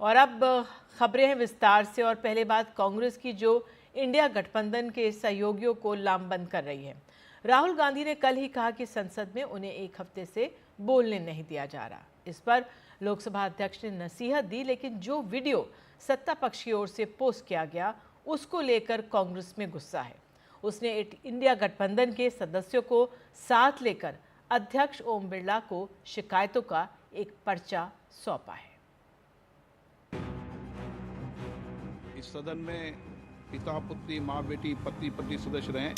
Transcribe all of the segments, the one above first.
और अब खबरें हैं विस्तार से। और पहले बात कांग्रेस की, जो इंडिया गठबंधन के सहयोगियों को लामबंद कर रही है। राहुल गांधी ने कल ही कहा कि संसद में उन्हें एक हफ्ते से बोलने नहीं दिया जा रहा। इस पर लोकसभा अध्यक्ष ने नसीहत दी, लेकिन जो वीडियो सत्ता पक्ष की ओर से पोस्ट किया गया उसको लेकर कांग्रेस में गुस्सा है। उसने इंडिया गठबंधन के सदस्यों को साथ लेकर अध्यक्ष ओम बिरला को शिकायतों का एक पर्चा सौंपा है। इस सदन में पिता पुत्री, माँ बेटी, पति पत्नी सदस्य रहे।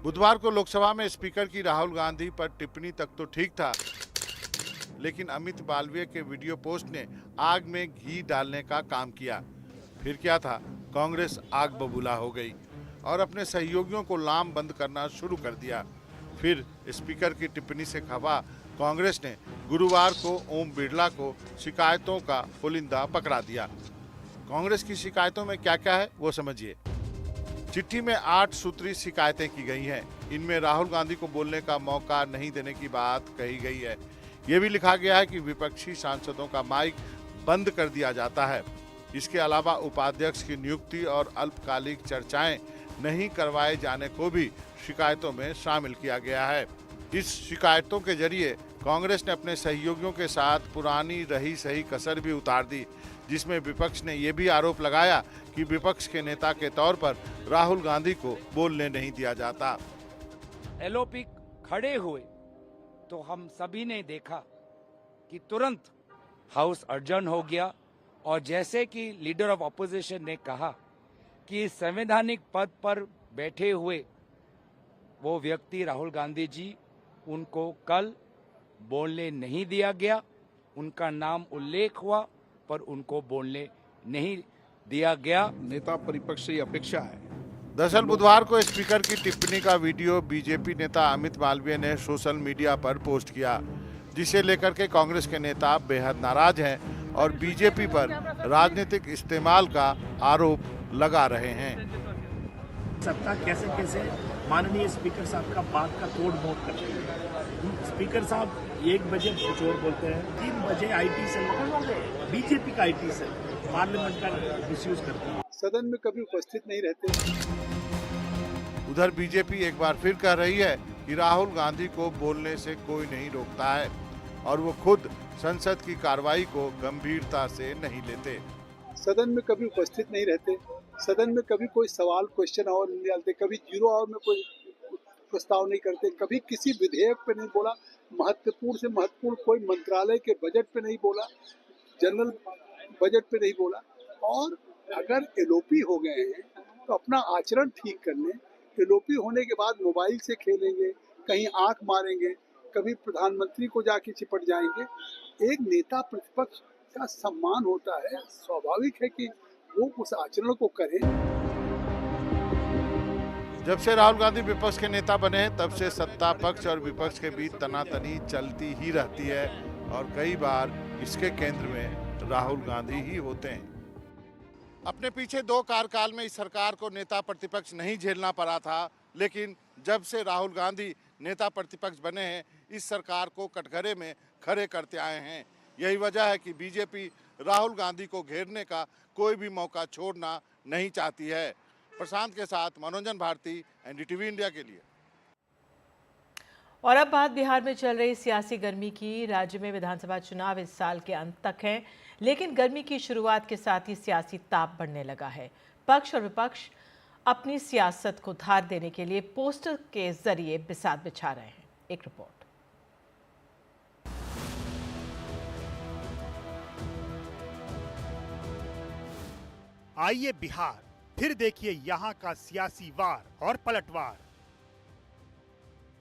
बुधवार को लोकसभा में स्पीकर की राहुल गांधी पर टिप्पणी तक तो ठीक था, लेकिन अमित मालवीय के वीडियो पोस्ट ने आग में घी डालने का काम किया। फिर क्या था, कांग्रेस आग बबूला हो गई और अपने सहयोगियों को लाम बंद करना शुरू कर दिया। फिर स्पीकर की टिप्पणी से खफा कांग्रेस ने गुरुवार को ओम बिरला को शिकायतों का पुलिंदा पकड़ा दिया। कांग्रेस की शिकायतों में क्या क्या है वो समझिए। चिट्ठी में 8 सूत्री शिकायतें की गई हैं। इनमें राहुल गांधी को बोलने का मौका नहीं देने की बात कही गई है। ये भी लिखा गया है कि विपक्षी सांसदों का माइक बंद कर दिया जाता है। इसके अलावा उपाध्यक्ष की नियुक्ति और अल्पकालिक चर्चाएं नहीं करवाए जाने को भी शिकायतों में शामिल किया गया है। इस शिकायतों के जरिए कांग्रेस ने अपने सहयोगियों के साथ पुरानी रही सही कसर भी उतार दी, जिसमें विपक्ष ने यह भी आरोप लगाया कि विपक्ष के नेता के तौर पर राहुल गांधी को बोलने नहीं दिया जाता। एलओपी खड़े हुए तो हम सभी ने देखा कि तुरंत हाउस अर्जन हो गया, और जैसे कि लीडर ऑफ ऑपोजिशन ने कहा कि संवैधानिक पद पर बैठे हुए वो व्यक्ति राहुल गांधी जी, उनको कल बोलने नहीं दिया गया। उनका नाम उल्लेख हुआ पर उनको बोलने नहीं दिया गया। नेता परिपक्ष से अपेक्षा है। दरअसल बुधवार को स्पीकर की टिप्पणी का वीडियो बीजेपी नेता अमित मालवीय ने सोशल मीडिया पर पोस्ट किया, जिसे लेकर के कांग्रेस के नेता बेहद नाराज हैं और बीजेपी पर राजनीतिक इस्तेमाल का आरोप लगा रहे हैं। सत्ता कैसे कैसे माननीय स्पीकर साहब का बात का तोड़ मोड़ करते हैं। स्पीकर साहब 1 बजे कुछ और बोलते हैं, 3 बजे आईटी सेल, बीजेपी का आईटी सेल पार्लियामेंट का मिसयूज करती है, सदन में कभी उपस्थित नहीं रहते। उधर बीजेपी एक बार फिर कह रही है कि राहुल गांधी को बोलने से कोई नहीं रोकता है और वो खुद संसद की कार्रवाई को गंभीरता से नहीं लेते। सदन में कभी उपस्थित नहीं रहते, सदन में कभी कोई सवाल क्वेश्चन आवर नहीं डालते, कभी 0 आवर में कोई प्रस्ताव नहीं करते, कभी किसी विधेयक पे नहीं बोला, महत्वपूर्ण से महत्वपूर्ण कोई मंत्रालय के बजट पे नहीं बोला, जनरल बजट पे नहीं बोला। और अगर एलओपी हो गए हैं तो अपना आचरण ठीक कर लें। एलओपी होने के बाद मोबाइल से खेलेंगे, कहीं आंख मारेंगे, कभी प्रधानमंत्री को जाके चिपट जाएंगे। एक नेता प्रतिपक्ष का सम्मान होता है, स्वाभाविक है कि वो उस आचरण को करें। जब से राहुल गांधी विपक्ष के नेता बने हैं, तब से सत्ता पक्ष और विपक्ष के बीच तनातनी चलती ही रहती है और कई बार इसके केंद्र में राहुल गांधी ही होते हैं। अपने पीछे 2 कार्यकाल में इस सरकार को नेता प्रतिपक्ष नहीं झेलना पड़ा था, लेकिन जब से राहुल गांधी नेता प्रतिपक्ष बने हैं, इस सरकार को कटघरे में खड़े करते आए हैं। यही वजह है कि बीजेपी राहुल गांधी को घेरने का कोई भी मौका छोड़ना नहीं चाहती है। प्रशांत के साथ मनोरंजन भारती, एनडीटीवी इंडिया के लिए। और अब बात बिहार में चल रही सियासी गर्मी की। राज्य में विधानसभा चुनाव इस साल के अंत तक हैं, लेकिन गर्मी की शुरुआत के साथ ही सियासी ताप बढ़ने लगा है। पक्ष और विपक्ष अपनी सियासत को धार देने के लिए पोस्टर के जरिए बिसात बिछा रहे हैं। एक रिपोर्ट। आइए बिहार, फिर देखिए यहाँ का सियासी वार और पलटवार।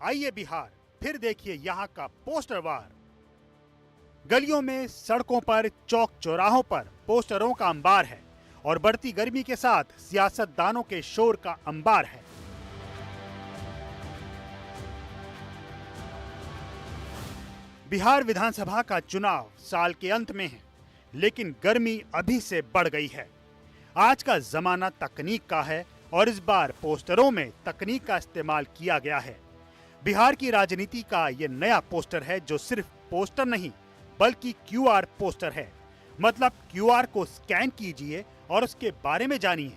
आइए बिहार, फिर देखिए यहाँ का पोस्टर वार। गलियों में, सड़कों पर, चौक चौराहों पर पोस्टरों का अंबार है और बढ़ती गर्मी के साथ सियासतदानों के शोर का अंबार है। बिहार विधानसभा का चुनाव साल के अंत में है, लेकिन गर्मी अभी से बढ़ गई है। आज का जमाना तकनीक का है और इस बार पोस्टरों में तकनीक का इस्तेमाल किया गया है। बिहार की राजनीति का ये नया पोस्टर है, जो सिर्फ पोस्टर नहीं बल्कि क्यूआर पोस्टर है। मतलब क्यूआर को स्कैन कीजिए और उसके बारे में जानिए।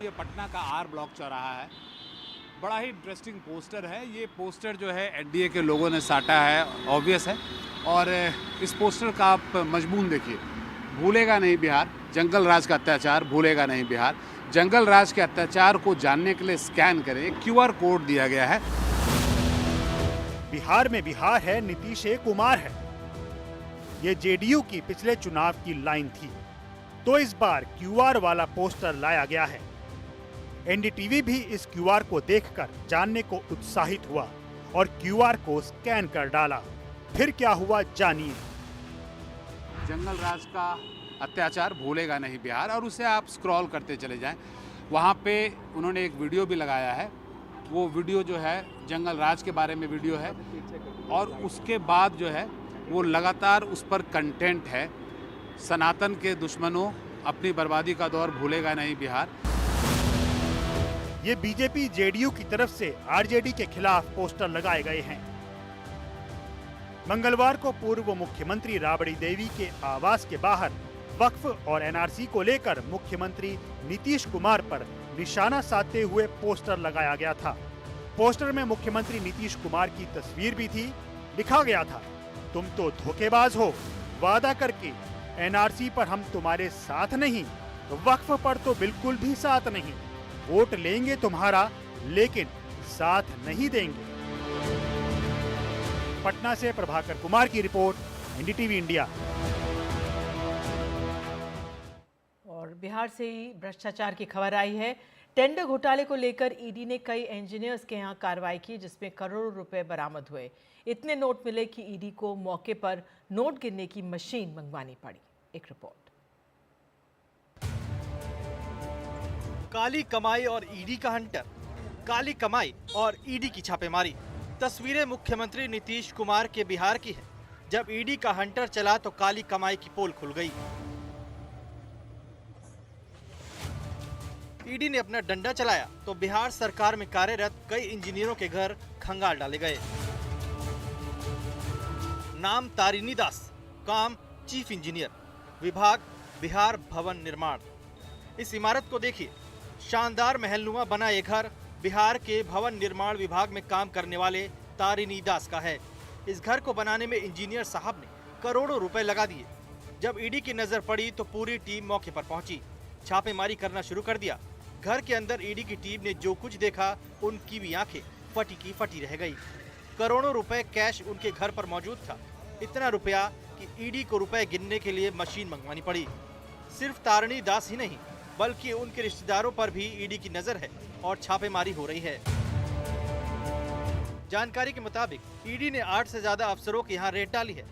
ये पटना का आर ब्लॉक चौराहा है। बड़ा ही इंटरेस्टिंग पोस्टर है। ये पोस्टर जो है एनडीए के लोगों ने साटा है, ऑब्वियस है। और इस पोस्टर का आप मजमून देखिए, भूलेगा नहीं बिहार, जंगल राज का अत्याचार भूलेगा नहीं बिहार। जंगल राज के अत्याचार को जानने के लिए स्कैन करें, एक क्यूआर कोड दिया गया है। बिहार में बिहार है, नीतीश कुमार है, ये जेडीयू की पिछले चुनाव की लाइन थी। तो इस बार क्यूआर वाला पोस्टर लाया गया है। एनडीटीवी भी इस क्यूआर को देखकर जानने को उत्साहित हुआ और क्यूआर को स्कैन कर डाला। फिर क्या हुआ जानिए। जंगल राज का अत्याचार भूलेगा नहीं बिहार, और उसे आप स्क्रॉल करते चले जाएं। वहाँ पे उन्होंने एक वीडियो भी लगाया है। वो वीडियो जो है जंगल राज के बारे में वीडियो है, और उसके बाद जो है वो लगातार उस पर कंटेंट है, सनातन के दुश्मनों अपनी बर्बादी का दौर भूलेगा नहीं बिहार। ये बीजेपी जेडीयू की तरफ से आरजेडी के खिलाफ पोस्टर लगाए गए हैं। मंगलवार को पूर्व मुख्यमंत्री राबड़ी देवी के आवास के बाहर वक्फ और एनआरसी को लेकर मुख्यमंत्री नीतीश कुमार पर निशाना साधते हुए पोस्टर लगाया गया था। पोस्टर में मुख्यमंत्री नीतीश कुमार की तस्वीर भी थी। लिखा गया था, तुम तो धोखेबाज हो, वादा करके एनआरसी पर हम तुम्हारे साथ नहीं, वक्फ पर तो बिल्कुल भी साथ नहीं, वोट लेंगे तुम्हारा लेकिन साथ नहीं देंगे। पटना से प्रभाकर कुमार की रिपोर्ट, एनडीटीवी इंडिया। और बिहार से ही भ्रष्टाचार की खबर आई है। टेंडर घोटाले को लेकर ईडी ने कई इंजीनियर्स के यहाँ कार्रवाई की, जिसमें करोड़ों रुपए बरामद हुए। इतने नोट मिले कि ईडी को मौके पर नोट गिनने की मशीन मंगवानी पड़ी। एक रिपोर्ट। काली कमाई और ईडी का हंटर, काली कमाई और ईडी की छापेमारी। तस्वीरें मुख्यमंत्री नीतीश कुमार के बिहार की है। जब ईडी का हंटर चला तो काली कमाई की पोल खुल गई। ईडी ने अपना डंडा चलाया तो बिहार सरकार में कार्यरत कई इंजीनियरों के घर खंगाल डाले गए। नाम तारिणी दास, काम चीफ इंजीनियर, विभाग बिहार भवन निर्माण। इस इमारत को देखिए, शानदार महलनुमा बना ये घर बिहार के भवन निर्माण विभाग में काम करने वाले तारिणी दास का है। इस घर को बनाने में इंजीनियर साहब ने करोड़ों रुपए लगा दिए। जब ईडी की नजर पड़ी तो पूरी टीम मौके पर पहुंची, छापेमारी करना शुरू कर दिया। घर के अंदर ईडी की टीम ने जो कुछ देखा, उनकी भी आंखें फटी की फटी रह गई। करोड़ों रुपए कैश उनके घर पर मौजूद था। इतना रुपया कि ईडी को रुपए गिनने के लिए मशीन मंगवानी पड़ी। सिर्फ तारिणी दास ही नहीं, बल्कि उनके रिश्तेदारों पर भी ईडी की नजर है और छापेमारी हो रही है। जानकारी के मुताबिक ईडी ने 8 से ज्यादा अफसरों के यहाँ रेड डाली है।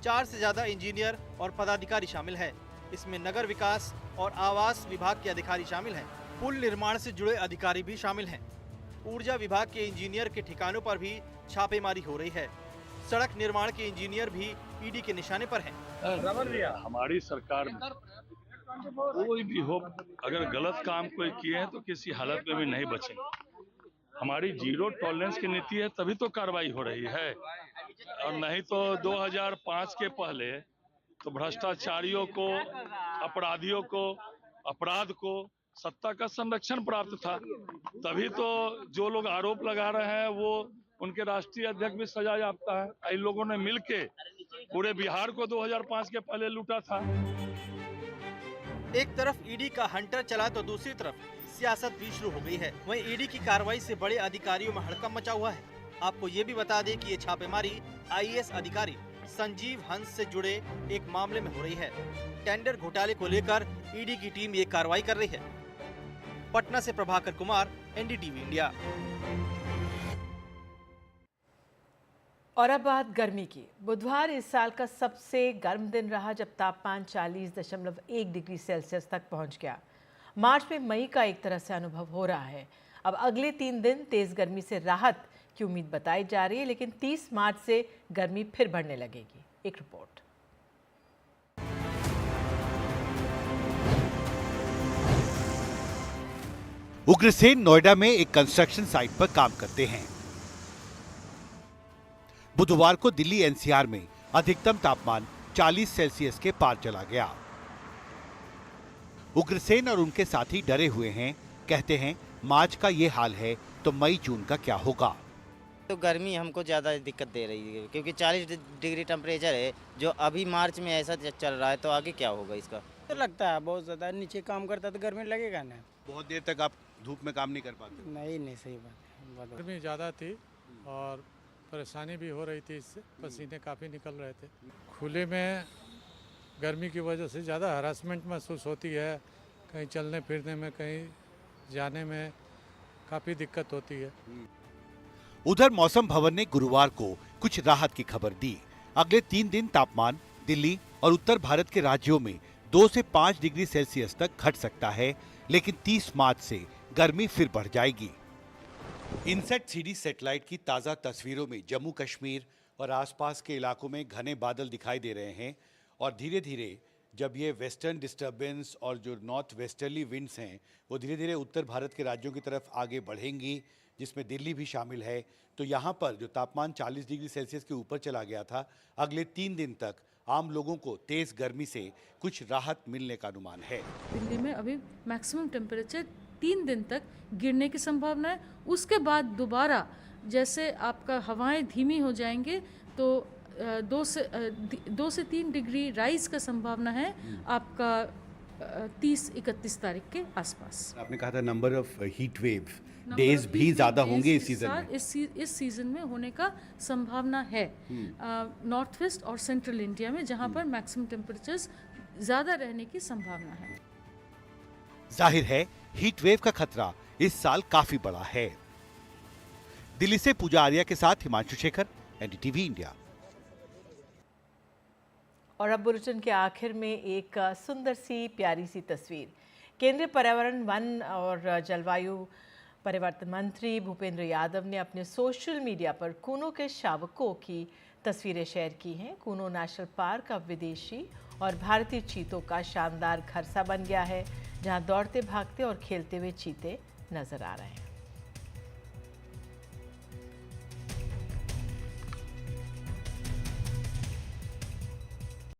4 से ज्यादा इंजीनियर और पदाधिकारी शामिल है। इसमें नगर विकास और आवास विभाग के अधिकारी शामिल हैं। पुल निर्माण से जुड़े अधिकारी भी शामिल हैं। ऊर्जा विभाग के इंजीनियर के ठिकानों पर भी छापेमारी हो रही है। सड़क निर्माण के इंजीनियर भी ईडी के निशाने पर हैं। हमारी सरकार में कोई भी हो, अगर गलत काम कोई किए हैं तो किसी हालत में भी नहीं बचेंगे। हमारी जीरो टॉलरेंस की नीति है, तभी तो कार्रवाई हो रही है। और नहीं तो 2005 के पहले तो भ्रष्टाचारियों को, अपराधियों को, अपराध को सत्ता का संरक्षण प्राप्त था। तभी तो जो लोग आरोप लगा रहे हैं वो उनके राष्ट्रीय अध्यक्ष भी सजा याफ्ता है। इन लोगों ने मिलके पूरे बिहार को 2005 के पहले लूटा था। एक तरफ ईडी का हंटर चला तो दूसरी तरफ सियासत भी शुरू हो गई है। वहीं ईडी की कार्रवाई से बड़े अधिकारियों में हड़कंप मचा हुआ है। आपको ये भी बता दें कि ये छापेमारी आईएएस अधिकारी संजीव हंस से जुड़े एक मामले में हो रही है। टेंडर घोटाले को लेकर ईडी की टीम ये कार्रवाई कर रही है। पटना से प्रभाकर कुमार, एनडीटीवी इंडिया। और अब बात गर्मी की। बुधवार इस साल का सबसे गर्म दिन रहा, जब तापमान 40.1 डिग्री सेल्सियस तक पहुंच गया। मार्च में मई का एक तरह से अनुभव हो रहा है। अब अगले 3 दिन तेज गर्मी से राहत की उम्मीद बताई जा रही है, लेकिन 30 मार्च से गर्मी फिर बढ़ने लगेगी। एक रिपोर्ट। उग्रसेन नोएडा में एक कंस्ट्रक्शन साइट पर काम करते हैं। बुधवार को दिल्ली एनसीआर में अधिकतम तापमान 40 सेल्सियस के पार चला गया। उग्रसेन और उनके साथी डरे हुए हैं। कहते हैं मार्च का ये हाल है तो मई जून का क्या होगा। तो गर्मी हमको ज़्यादा दिक्कत दे रही है क्योंकि 40 डिग्री टेम्परेचर है जो अभी मार्च में ऐसा चल रहा है, तो आगे क्या होगा इसका। तो लगता है बहुत ज़्यादा, नीचे काम करता तो गर्मी लगेगा ना। बहुत देर तक आप धूप में काम नहीं कर पाते। नहीं सही बात है। गर्मी ज़्यादा थी और परेशानी भी हो रही थी, इससे पसीने काफ़ी निकल रहे थे। खुले में गर्मी की वजह से ज़्यादा हरासमेंट महसूस होती है, कहीं चलने फिरने में, कहीं जाने में काफ़ी दिक्कत होती है। उधर मौसम भवन ने गुरुवार को कुछ राहत की खबर दी। अगले 3 दिन तापमान दिल्ली और उत्तर भारत के राज्यों में 2 से 5 डिग्री सेल्सियस तक घट सकता है, लेकिन 30 मार्च से गर्मी फिर बढ़ जाएगी। इनसेट सीडी सैटेलाइट की ताज़ा तस्वीरों में जम्मू कश्मीर और आसपास के इलाकों में घने बादल दिखाई दे रहे हैं और धीरे धीरे जब ये वेस्टर्न डिस्टर्बेंस और जो नॉर्थ वेस्टर्ली विंड्स हैं वो धीरे धीरे उत्तर भारत के राज्यों की तरफ आगे बढ़ेंगी, जिसमें दिल्ली भी शामिल है, तो यहाँ पर जो तापमान 40 डिग्री सेल्सियस के ऊपर चला गया था, अगले 3 दिन तक आम लोगों को तेज गर्मी से कुछ राहत मिलने का अनुमान है। दिल्ली में अभी मैक्सिमम टेम्परेचर 3 दिन तक गिरने की संभावना है। उसके बाद दोबारा जैसे आपका हवाएं धीमी हो जाएंगे तो 2 से 3 डिग्री राइज का संभावना है आपका 30-31 तारीख के आसपास। आपने कहा था number of heat wave days भी ज्यादा होंगे इस सीजन में। इस सीजन में होने का संभावना है नॉर्थ वेस्ट और सेंट्रल इंडिया में, जहां पर मैक्सिमम टेम्परेचर्स ज्यादा रहने की संभावना है। जाहिर है हीट वेव का खतरा इस साल काफी बड़ा है। दिल्ली से पूजा आर्या के साथ हिमांशु शेखर, एनडीटीवी इंडिया। और अब बुलेटिन के आखिर में एक सुंदर सी प्यारी सी तस्वीर। केंद्रीय पर्यावरण, वन और जलवायु परिवर्तन मंत्री भूपेंद्र यादव ने अपने सोशल मीडिया पर कूनो के शावकों की तस्वीरें शेयर की हैं। कूनो नेशनल पार्क अब विदेशी और भारतीय चीतों का शानदार घर सा बन गया है, जहां दौड़ते, भागते और खेलते हुए चीते नजर आ रहे हैं।